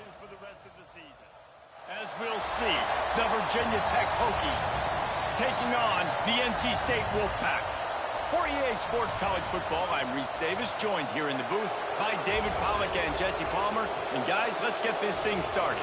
predictions for the rest of the season. As we'll see, the Virginia Tech Hokies taking on the NC State Wolfpack. For EA Sports College Football, I'm Reese Davis, joined here in the booth by David Pollack and Jesse Palmer. And guys, let's get this thing started.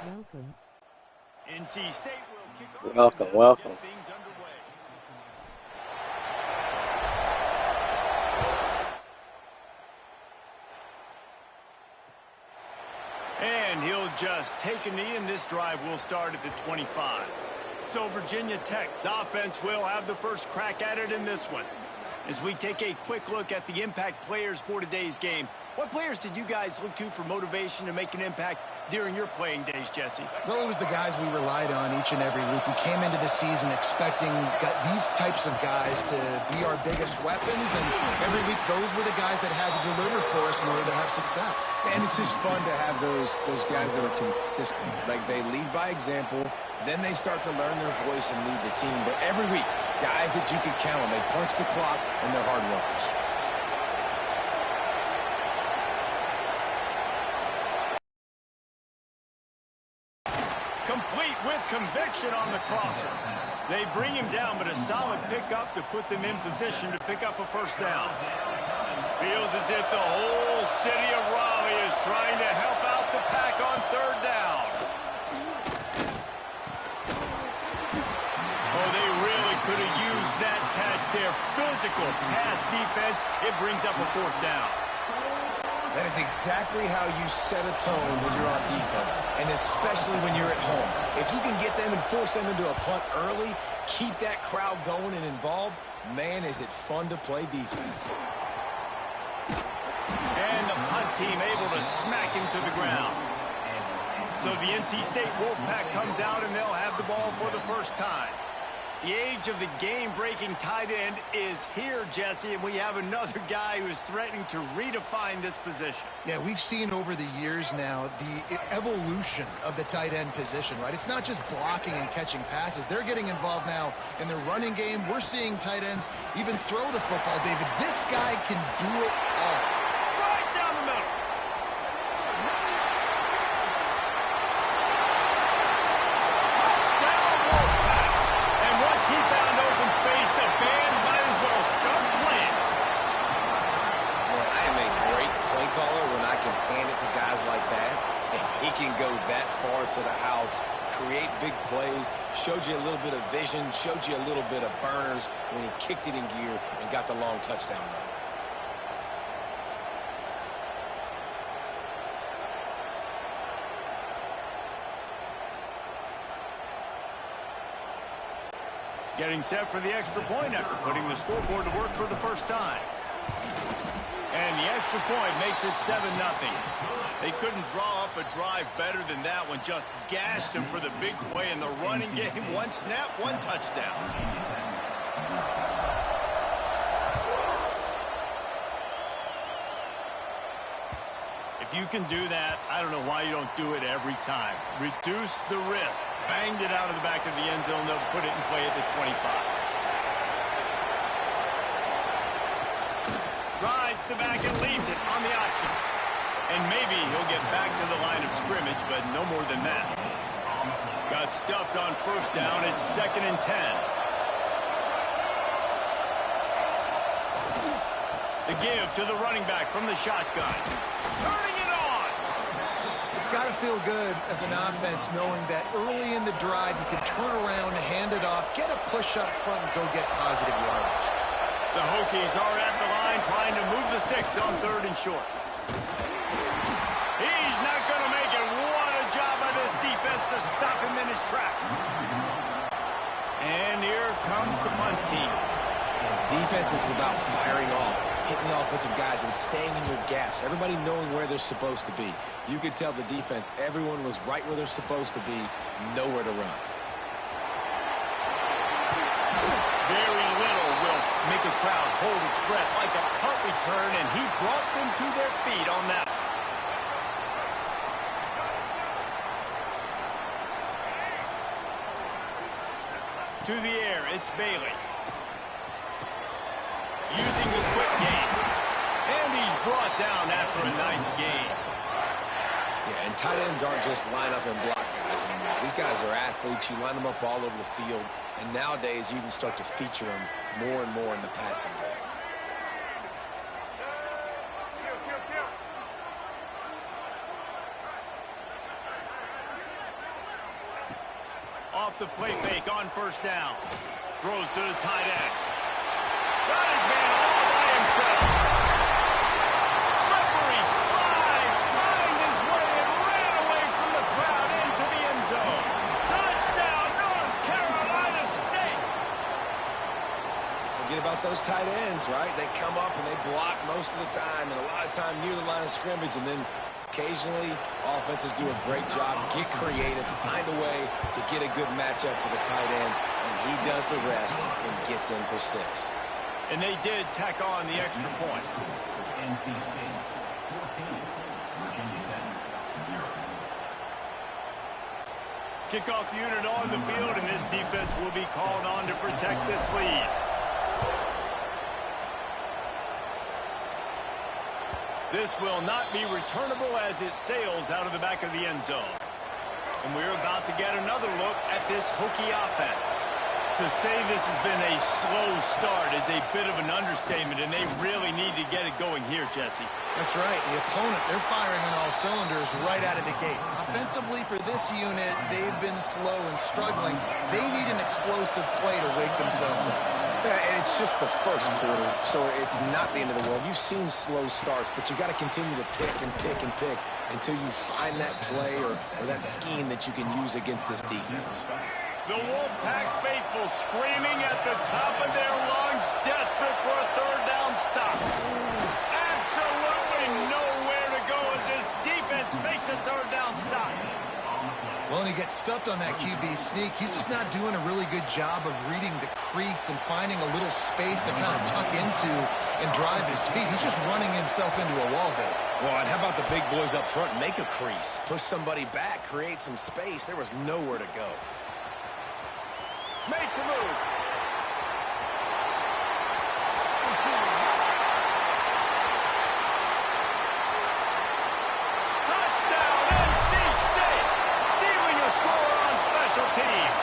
Welcome. NC State will kick off. Welcome. Things underway. And he'll just take a knee, and this drive will start at the 25. So Virginia Tech's offense will have the first crack at it in this one. As we take a quick look at the impact players for today's game, what players did you guys look to for motivation to make an impact during your playing days, Jesse? Well, it was the guys we relied on each and every week. We came into the season expecting these types of guys to be our biggest weapons, and every week those were the guys that had to deliver for us in order to have success. And it's just fun to have those guys that are consistent. Like, they lead by example, then they start to learn their voice and lead the team. But every week, guys that you can count on, they punch the clock, and they're hard workers. Complete with conviction on the crosser. They bring him down, but a solid pickup to put them in position to pick up a first down. Feels as if the whole city of Raleigh is trying to help out the Pack on third down. Oh, they really could have used that catch there. Physical pass defense. It brings up a fourth down. That is exactly how you set a tone when you're on defense, and especially when you're at home. If you can get them and force them into a punt early, keep that crowd going and involved, man, is it fun to play defense. And the punt team able to smack him to the ground. So the NC State Wolfpack comes out, and they'll have the ball for the first time. The age of the game-breaking tight end is here, Jesse, and we have another guy who is threatening to redefine this position. Yeah, we've seen over the years now the evolution of the tight end position, right? It's not just blocking and catching passes. They're getting involved now in the running game. We're seeing tight ends even throw the football, David. This guy can do it all. Right down the middle. He found open space. The band might as well start playing. Boy, I am a great play caller when I can hand it to guys like that. And he can go that far to the house, create big plays, showed you a little bit of vision, showed you a little bit of burners when he kicked it in gear and got the long touchdown run. Getting set for the extra point after putting the scoreboard to work for the first time. And the extra point makes it 7-0. They couldn't draw up a drive better than that one. Just gashed them for the big play in the running game. One snap, one touchdown. If you can do that, I don't know why you don't do it every time. Reduce the risk. Banged it out of the back of the end zone. They'll put it in play at the 25. Rides the back and leaves it on the option. And maybe he'll get back to the line of scrimmage, but no more than that. Got stuffed on first down. It's 2nd and 10. The give to the running back from the shotgun. Turning it on. It's got to feel good as an offense knowing that early in the drive you can turn around, hand it off, get a push up front, and go get positive yardage. The Hokies are at the line trying to move the sticks on 3rd and short. He's not going to make it. What a job by this defense to stop him in his tracks. Defense is about firing off, hitting the offensive guys, and staying in your gaps. Everybody knowing where they're supposed to be. You could tell the defense, everyone was right where they're supposed to be, nowhere to run. Very little will make a crowd hold its breath like a punt return, and he brought them to their feet on that. To the air, it's Bailey. Using the quick game. And he's brought down after a nice gain. Yeah, and tight ends aren't just line up and block guys anymore. These guys are athletes. You line them up all over the field. And nowadays, you even start to feature them more and more in the passing game. Off the play fake on first down. Throws to the tight end. Got his man all by himself. Slippery slide. Find his way and ran away from the crowd into the end zone. Touchdown, North Carolina State. Forget about those tight ends, right? They come up and they block most of the time, and a lot of time near the line of scrimmage, and then occasionally, offenses do a great job, get creative, find a way to get a good matchup for the tight end, and he does the rest and gets in for 6. And they did tack on the extra point. NC State 14, Virginia Tech 0. Kickoff unit on the field, and this defense will be called on to protect this lead. This will not be returnable as it sails out of the back of the end zone. And we're about to get another look at this Hokie offense. To say this has been a slow start is a bit of an understatement, and they really need to get it going here, Jesse. That's right. The opponent, they're firing on all cylinders right out of the gate. Offensively for this unit, they've been slow and struggling. They need an explosive play to wake themselves up. Yeah, and it's just the first quarter, so it's not the end of the world. You've seen slow starts, but you got to continue to pick and pick and pick until you find that play or that scheme that you can use against this defense. The Wolfpack faithful screaming at the top of their lungs, desperate for a third down stop. Absolutely nowhere to go as this defense makes a third down stop. Well, and he gets stuffed on that QB sneak. He's just not doing a really good job of reading the crease and finding a little space to kind of tuck into and drive his feet. He's just running himself into a wall there. Well, and how about the big boys up front? Make a crease, push somebody back, create some space. There was nowhere to go. Makes a move. Touchdown, NC State. Stealing a score on special teams.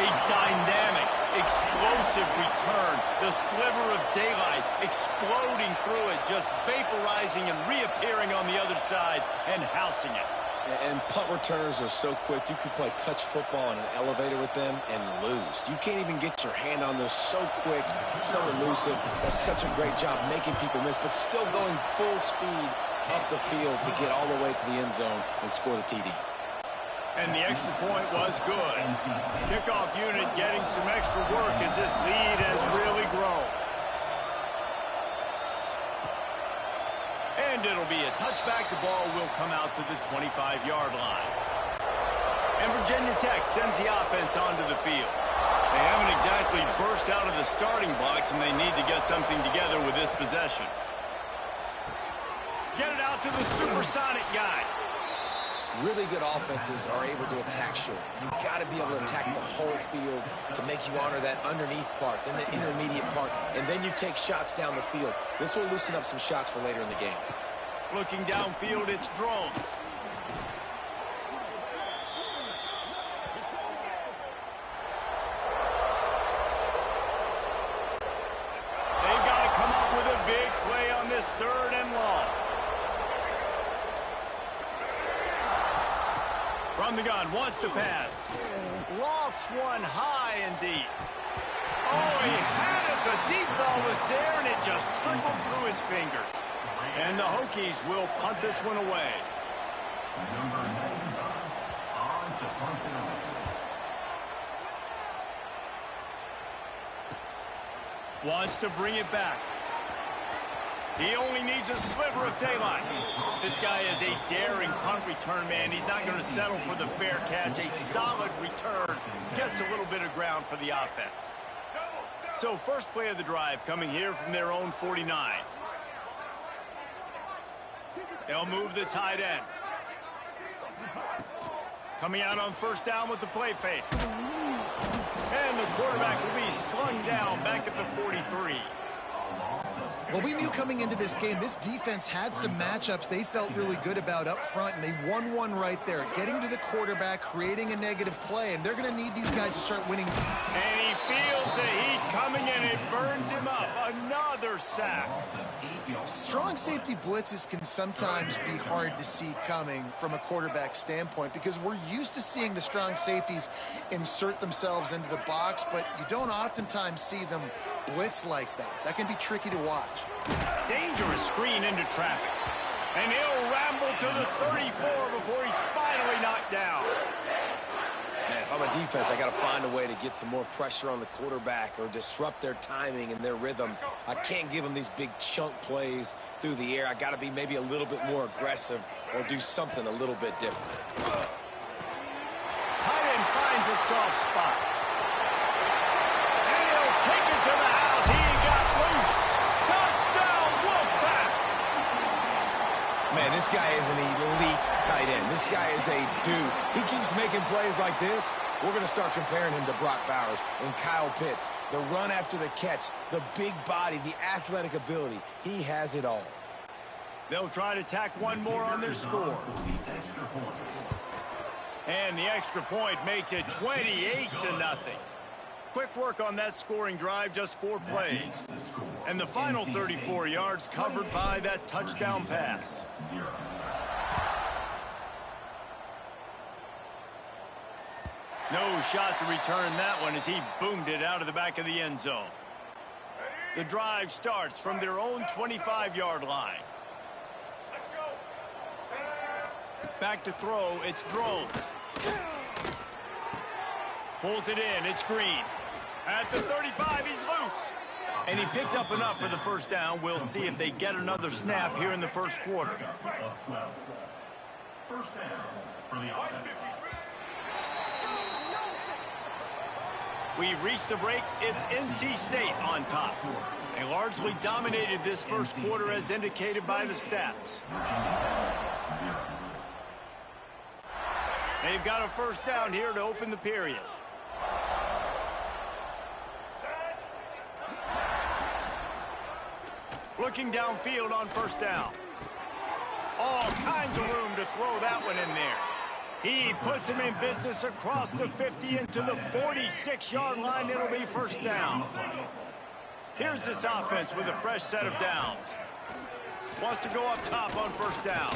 A dynamic, explosive return. The sliver of daylight exploding through it, just vaporizing and reappearing on the other side and housing it. And punt returners are so quick, you can play touch football in an elevator with them and lose. You can't even get your hand on those. So quick, so elusive. That's such a great job making people miss, but still going full speed up the field to get all the way to the end zone and score the TD. And the extra point was good. Kickoff unit getting some extra work as this lead has really grown. And it'll be a touchback. The ball will come out to the 25-yard line. And Virginia Tech sends the offense onto the field. They haven't exactly burst out of the starting blocks, and they need to get something together with this possession. Get it out to the supersonic guy. Really good offenses are able to attack short. You've got to be able to attack the whole field to make you honor that underneath part, then the intermediate part, and then you take shots down the field. This will loosen up some shots for later in the game. Looking downfield, it's drones. They've got to come up with a big play on this third and long. From the gun, wants to pass. Lofts one high and deep. Oh, he had it. The deep ball was there, and it just trickled through his fingers. And the Hokies will punt this one away. Number 95, on to punt it away. Wants to bring it back. He only needs a sliver of daylight. This guy is a daring punt return man. He's not going to settle for the fair catch. A solid return. Gets a little bit of ground for the offense. So first play of the drive coming here from their own 49. They'll move the tight end. Coming out on first down with the play fake. And the quarterback will be slung down back at the 43. Well, we knew coming into this game, this defense had some matchups they felt really good about up front, and they won one right there. Getting to the quarterback, creating a negative play, and they're going to need these guys to start winning. And he feels the heat coming, and it burns him up. Another sack. Strong safety blitzes can sometimes be hard to see coming from a quarterback standpoint because we're used to seeing the strong safeties insert themselves into the box, but you don't oftentimes see them blitz like that. That can be tricky to watch. Dangerous screen into traffic. And he'll ramble to the 34 before he's finally knocked down. Man, if I'm a defense, I got to find a way to get some more pressure on the quarterback or disrupt their timing and their rhythm. I can't give them these big chunk plays through the air. I got to be maybe a little bit more aggressive or do something a little bit different. Tight end finds a soft spot. And he'll take it to the house. He got loose. Touchdown, Wolfpack. Man, this guy is an elite tight end. This guy is a dude. He keeps making plays like this. We're going to start comparing him to Brock Bowers and Kyle Pitts. The run after the catch, the big body, the athletic ability. He has it all. They'll try to tack one more on their score. And the extra point makes it 28-0. Quick work on that scoring drive, just 4 plays. And the final 34 yards covered by that touchdown pass. No shot to return that one as he boomed it out of the back of the end zone. The drive starts from their own 25-yard line. Back to throw, it's Drones. Pulls it in, it's Green. At the 35, he's loose. And he picks up enough for the first down. We'll see if they get another snap here in the first quarter. First down for the offense. We've reached the break. It's NC State on top. They largely dominated this first quarter as indicated by the stats. They've got a first down here to open the period. Looking downfield on first down. All kinds of room to throw that one in there. He puts him in business across the 50 into the 46-yard line. It'll be first down. Here's this offense with a fresh set of downs. Wants to go up top on first down.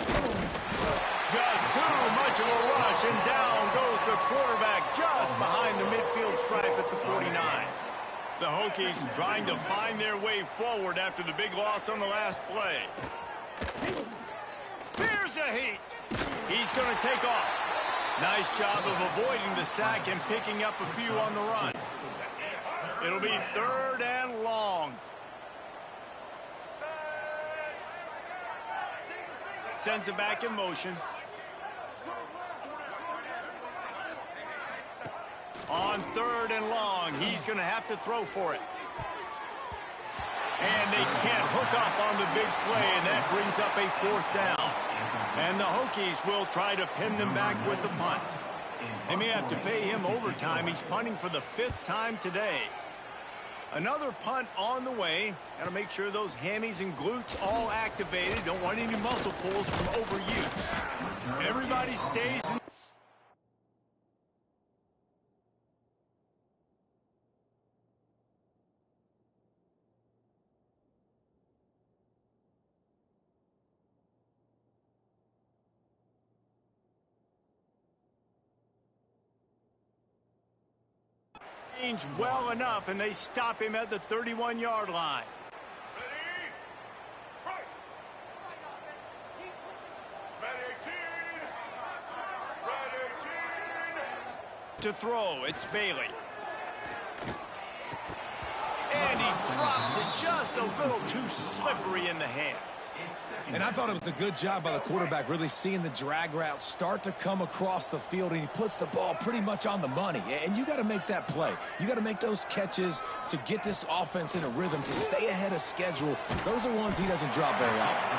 Just too much of a rush, and down goes the quarterback just behind the midfield stripe at the 49. The Hokies trying to find their way forward after the big loss on the last play. Here's the heat. He's going to take off. Nice job of avoiding the sack and picking up a few on the run. It'll be 3rd and long. Sends it back in motion. On 3rd and long, he's going to have to throw for it. And they can't hook up on the big play, and that brings up a 4th down. And the Hokies will try to pin them back with the punt. They may have to pay him overtime. He's punting for the 5th time today. Another punt on the way. Got to make sure those hammies and glutes all activated. Don't want any muscle pulls from overuse. Everybody stays in. Well enough, and they stop him at the 31-yard line. To throw, it's Bailey. And he drops it just a little too slippery in the hands. And I thought it was a good job by the quarterback, really seeing the drag route start to come across the field, and he puts the ball pretty much on the money. And you got to make that play. You got to make those catches to get this offense in a rhythm, to stay ahead of schedule. Those are ones he doesn't drop very often.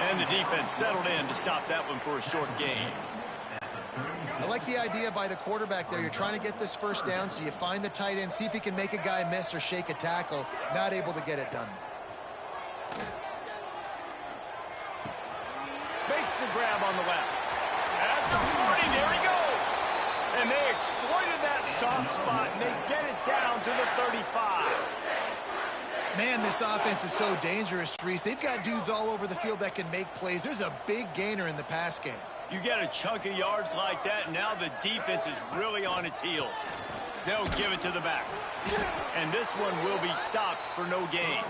And the defense settled in to stop that one for a short gain. I like the idea by the quarterback there. You're trying to get this first down, so you find the tight end, see if he can make a guy miss or shake a tackle. Not able to get it done. Makes the grab on the left. At the 40, there he goes. And they exploited that soft spot, and they get it down to the 35. Man, this offense is so dangerous, Reese. They've got dudes all over the field that can make plays. There's a big gainer in the pass game. You get a chunk of yards like that, and now the defense is really on its heels. They'll give it to the back. And this one will be stopped for no gain.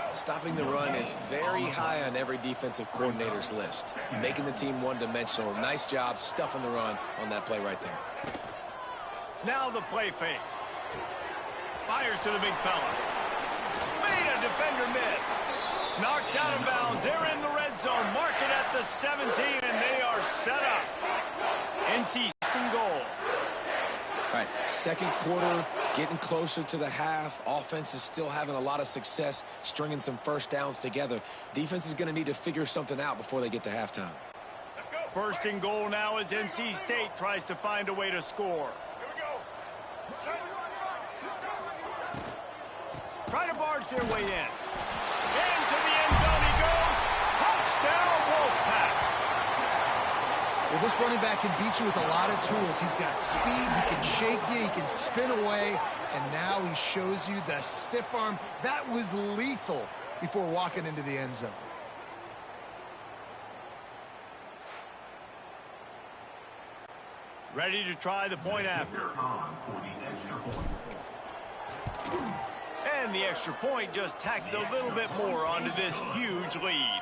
Stopping the run is very high on every defensive coordinator's list. Making the team one-dimensional. Nice job stuffing the run on that play right there. Now the play fake. Fires to the big fella. Made a defender miss. Knocked out of bounds. They're in the red zone. Mark it at the 17, and they are set up. NC State goal. All right, second quarter, getting closer to the half. Offense is still having a lot of success stringing some first downs together. Defense is going to need to figure something out before they get to halftime. First and goal now as NC State tries to find a way to score. Try to barge their way in. Into the end zone he goes. Touchdown, Wolfpack. Well, this running back can beat you with a lot of tools. He's got speed, he can shake you, he can spin away, and now he shows you the stiff arm. That was lethal before walking into the end zone. Ready to try the point after. And the extra point just tacks a little bit more onto this huge lead.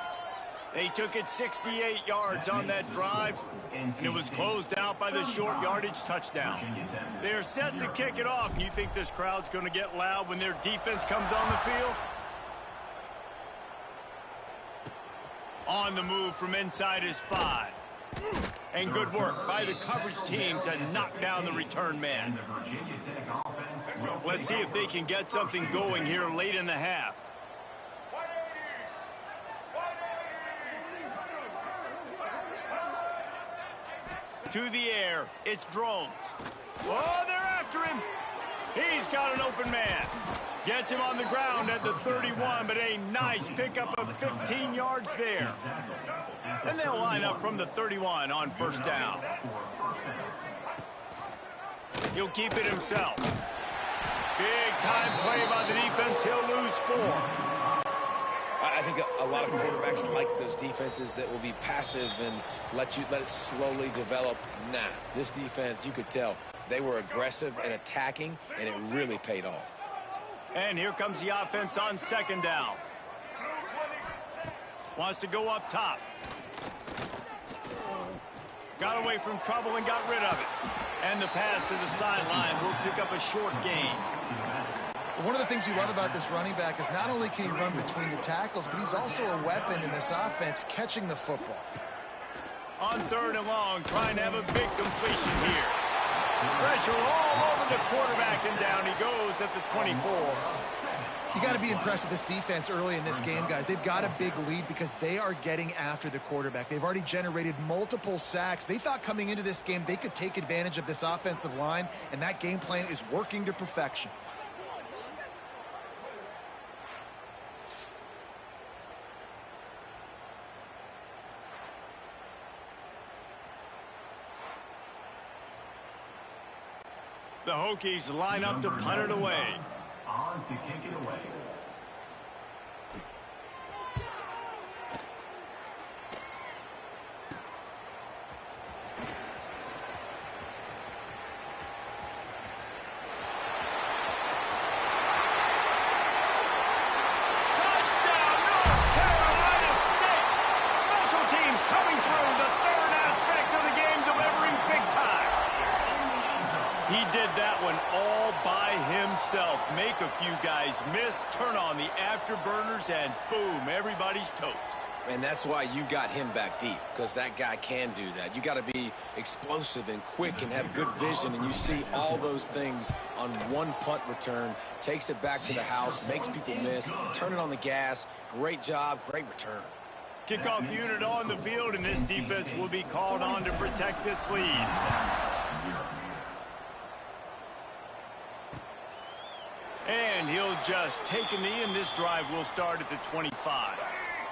They took it 68 yards on that drive, and it was closed out by the short yardage touchdown. They're set to kick it off. You think this crowd's going to get loud when their defense comes on the field? On the move from inside his 5. And good work by the coverage team to knock down the return man. Let's see if they can get something going here late in the half. To the air, it's drones. Oh, they're after him. He's got an open man. Gets him on the ground at the 31, but a nice pickup of 15 yards there. And they'll line up from the 31 on first down. He'll keep it himself. Big time play by the defense. He'll lose 4. I think a lot of quarterbacks like those defenses that will be passive and let it slowly develop. Nah, this defense, you could tell, they were aggressive and attacking, and it really paid off. And here comes the offense on second down. Wants to go up top. Got away from trouble and got rid of it. And the pass to the sideline will pick up a short gain. One of the things you love about this running back is not only can he run between the tackles, but he's also a weapon in this offense catching the football. On third and long, trying to have a big completion here. Pressure all over the quarterback, and down he goes at the 24. You got to be impressed with this defense early in this game, guys. They've got a big lead because they are getting after the quarterback. They've already generated multiple sacks. They thought coming into this game they could take advantage of this offensive line, and that game plan is working to perfection. The Hokies line up to punt it away. On to kick it away. Touchdown, North Carolina State! Special teams coming through, the third aspect of the game, delivering big time. He did that one all by himself. Make a few guys miss, turn on the afterburners, and boom, everybody's toast. And that's why you got him back deep, because that guy can do that. You got to be explosive and quick and have good vision, and you see all those things on one punt return. Takes it back to the house, makes people miss, turn it on the gas. Great job, great return. Kickoff unit on the field, and this defense will be called on to protect this lead. And he'll just take a knee, and this drive will start at the 25.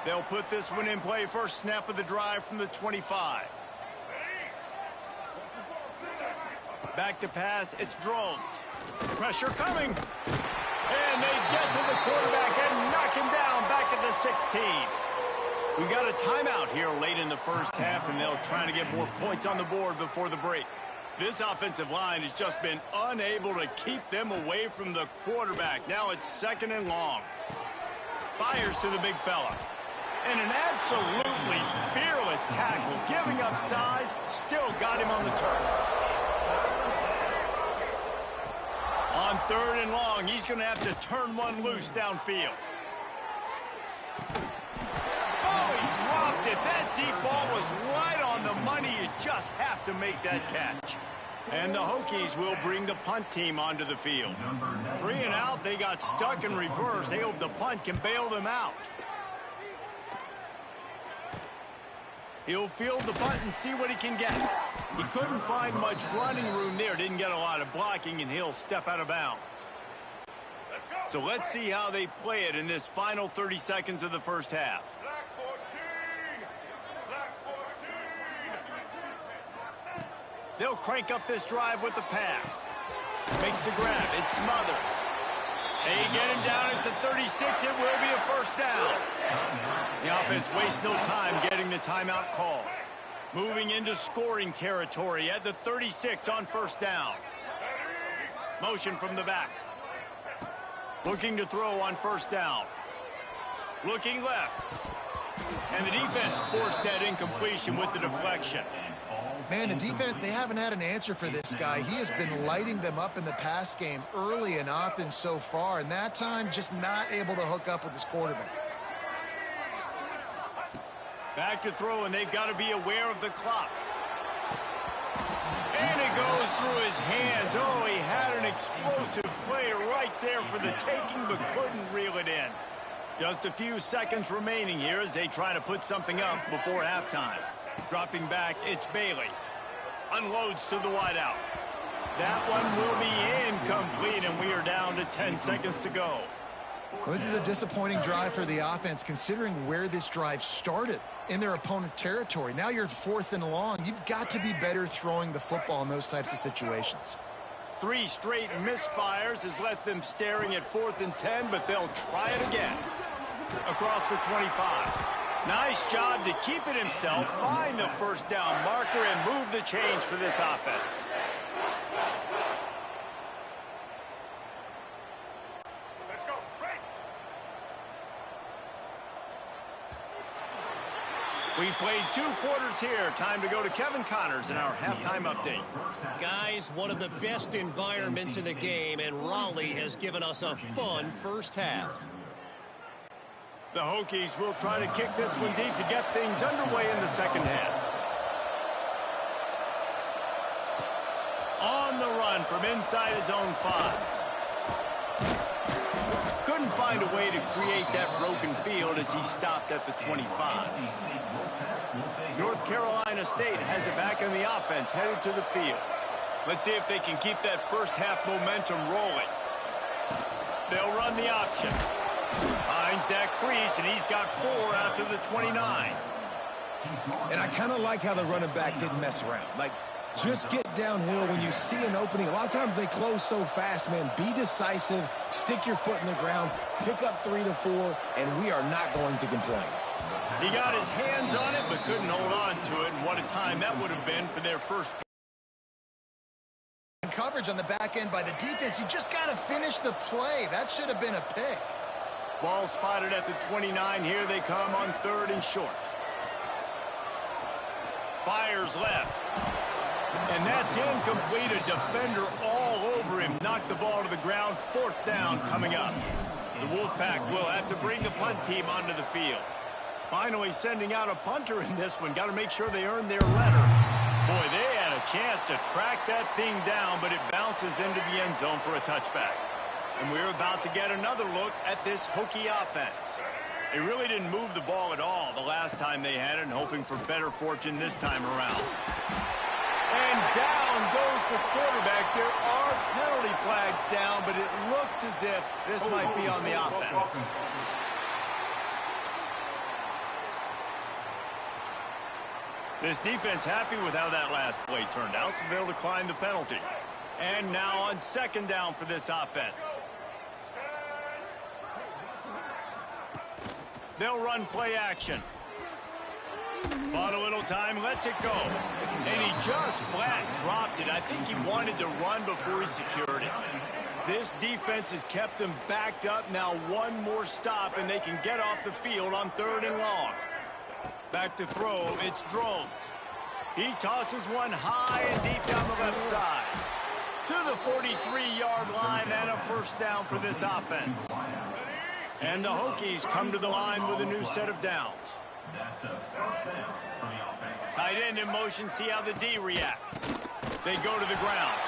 They'll put this one in play. First snap of the drive from the 25. Back to pass. It's Drones. Pressure coming. And they get to the quarterback and knock him down back at the 16. We got a timeout here late in the first half, and they'll try to get more points on the board before the break. This offensive line has just been unable to keep them away from the quarterback. Now it's 2nd and long. Fires to the big fella. And an absolutely fearless tackle, giving up size, still got him on the turf. On 3rd and long, he's going to have to turn one loose downfield. Oh, he dropped it. That deep ball was right on the money. You just have to make that catch. And the Hokies will bring the punt team onto the field. 3 and out, they got stuck in reverse. They hope the punt can bail them out. He'll field the punt and see what he can get. He couldn't find much running room there. Didn't get a lot of blocking, and he'll step out of bounds. So let's see how they play it in this final 30 seconds of the first half. They'll crank up this drive with the pass. Makes the grab. It smothers. They get him down at the 36. It will be a first down. The offense wastes no time getting the timeout call. Moving into scoring territory at the 36 on first down. Motion from the back. Looking to throw on first down. Looking left. And the defense forced that incompletion with the deflection. Man, the defense, they haven't had an answer for this guy. He has been lighting them up in the pass game early and often so far, and that time just not able to hook up with his quarterback. Back to throw, and they've got to be aware of the clock. And it goes through his hands. Oh, he had an explosive play right there for the taking, but couldn't reel it in. Just a few seconds remaining here as they try to put something up before halftime. Dropping back, it's Bailey. Unloads to the wideout. That one will be incomplete, and we are down to 10 seconds to go. Well, this is a disappointing drive for the offense, considering where this drive started in their opponent territory. Now you're at 4th and long. You've got to be better throwing the football in those types of situations. 3 straight misfires has left them staring at 4th and 10, but they'll try it again. Across the 25. Nice job to keep it himself, find the first down marker, and move the change for this offense. Let's go. Right. We've played 2 quarters here. Time to go to Kevin Connors in our halftime update. Guys, one of the best environments in the game, and Raleigh has given us a fun first half. The Hokies will try to kick this one deep to get things underway in the second half. On the run from inside his own 5. Couldn't find a way to create that broken field as he stopped at the 25. North Carolina State has it back in the offense, headed to the field. Let's see if they can keep that first half momentum rolling. They'll run the option. Finds that crease, and he's got 4 out to the 29. And I kind of like how the running back didn't mess around. Like, just get downhill when you see an opening. A lot of times they close so fast, man. Be decisive, stick your foot in the ground, pick up 3 to 4, and we are not going to complain. He got his hands on it, but couldn't hold on to it, and what a time that would have been for their first. Coverage on the back end by the defense. You just got to finish the play. That should have been a pick. Ball spotted at the 29. Here they come on 3rd and short. Fires left. And that's incomplete. A defender all over him. Knocked the ball to the ground. 4th down coming up. The Wolfpack will have to bring the punt team onto the field. Finally sending out a punter in this one. Got to make sure they earn their letter. Boy, they had a chance to track that thing down, but it bounces into the end zone for a touchback. And we're about to get another look at this Hokie offense. They really didn't move the ball at all the last time they had it, and hoping for better fortune this time around. And down goes the quarterback. There are penalty flags down, but it looks as if this might be on the offense. This defense happy with how that last play turned out, so they'll decline the penalty. And now on 2nd down for this offense. They'll run play action. Bought a little time, lets it go. And he just flat dropped it. I think he wanted to run before he secured it. This defense has kept them backed up. Now one more stop, and they can get off the field on 3rd and long. Back to throw, it's Drones. He tosses one high and deep down the left side. To the 43-yard line and a 1st down for this offense. And the Hokies come to the line with a new set of downs. That's a 1st down for the offense. Tight end in motion, see how the D reacts. They go to the ground.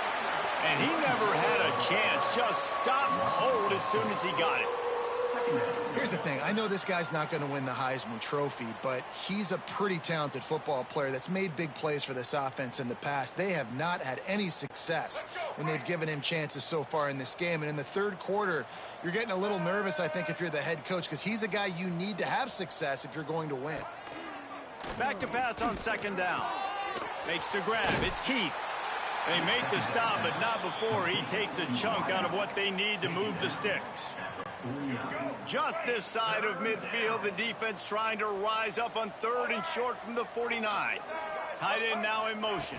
And he never had a chance, just stopped cold as soon as he got it. Here's the thing. I know this guy's not going to win the Heisman Trophy, but he's a pretty talented football player that's made big plays for this offense in the past. They have not had any success when they've given him chances so far in this game. And in the 3rd quarter, you're getting a little nervous, I think, if you're the head coach, because he's a guy you need to have success if you're going to win. Back to pass on 2nd down. Makes the grab. It's Heath. They make the stop, but not before he takes a chunk out of what they need to move the sticks. Just this side of midfield, the defense trying to rise up on 3rd and short from the 49. Tight end now in motion.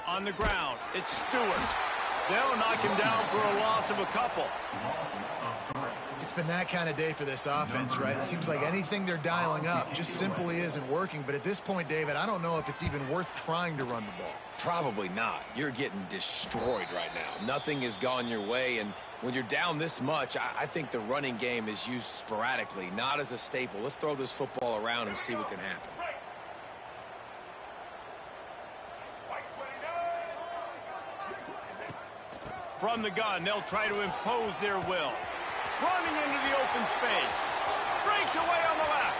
On the ground, it's Stewart. They'll knock him down for a loss of a couple. It's been that kind of day for this offense, right? It seems like anything they're dialing up just simply isn't working. But at this point, David, I don't know if it's even worth trying to run the ball. Probably not. You're getting destroyed right now. Nothing has gone your way, and when you're down this much, I think the running game is used sporadically, not as a staple. Let's throw this football around and see what can happen. From the gun, they'll try to impose their will. Running into the open space. Breaks away on the left.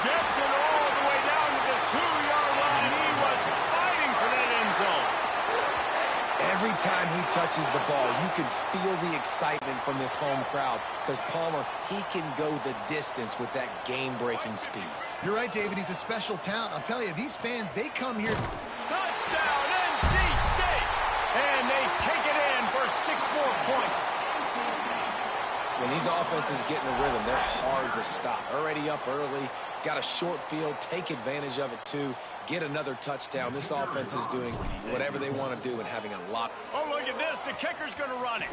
Gets it all the way down to the 2-yard line. He was fighting for that end zone. Every time he touches the ball, you can feel the excitement from this home crowd because Palmer, he can go the distance with that game-breaking speed. You're right, David. He's a special talent. I'll tell you, these fans, they come here. Touchdown, NC State! And they take it in for 6 more points. When these offenses get in a rhythm, they're hard to stop. Already up early, got a short field, take advantage of it too, get another touchdown. This offense is doing whatever they want to do and having a lot. Oh, look at this. The kicker's going to run it.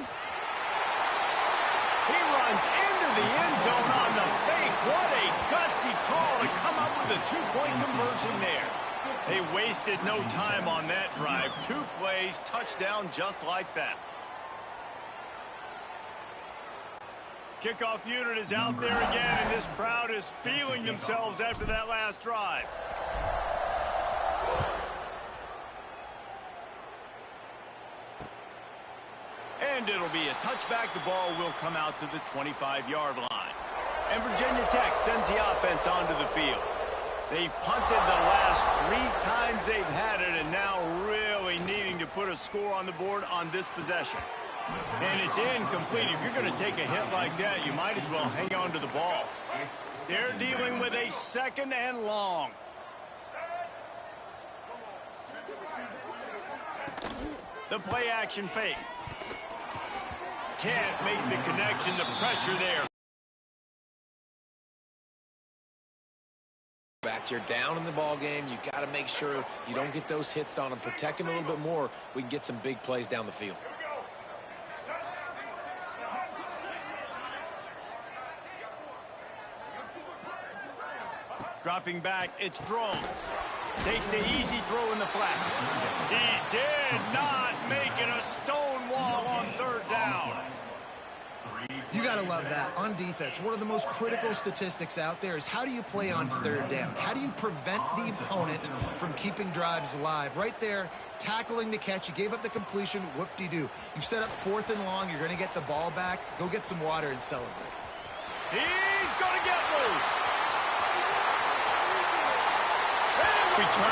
He runs into the end zone on the fake. What a gutsy call to come up with a 2-point conversion there. They wasted no time on that drive. 2 plays, touchdown just like that. Kickoff unit is out there again, and this crowd is feeling themselves after that last drive. And it'll be a touchback. The ball will come out to the 25-yard line. And Virginia Tech sends the offense onto the field. They've punted the last 3 times they've had it, and now really needing to put a score on the board on this possession. And it's incomplete. If you're going to take a hit like that, you might as well hang on to the ball. They're dealing with a 2nd and long. The play action fake. Can't make the connection, the pressure there. Back, you're down in the ball game. You got to make sure you don't get those hits on them. Protect them a little bit more. We can get some big plays down the field. Dropping back, it's Drones. Takes the easy throw in the flat. He did not make it a stone wall on third down. You got to love that. On defense, one of the most critical statistics out there is how do you play on third down? How do you prevent the opponent from keeping drives alive? Right there, tackling the catch. You gave up the completion. Whoop-de-doo. You've set up 4th and long. You're going to get the ball back. Go get some water and celebrate. He's going to get loose. Return.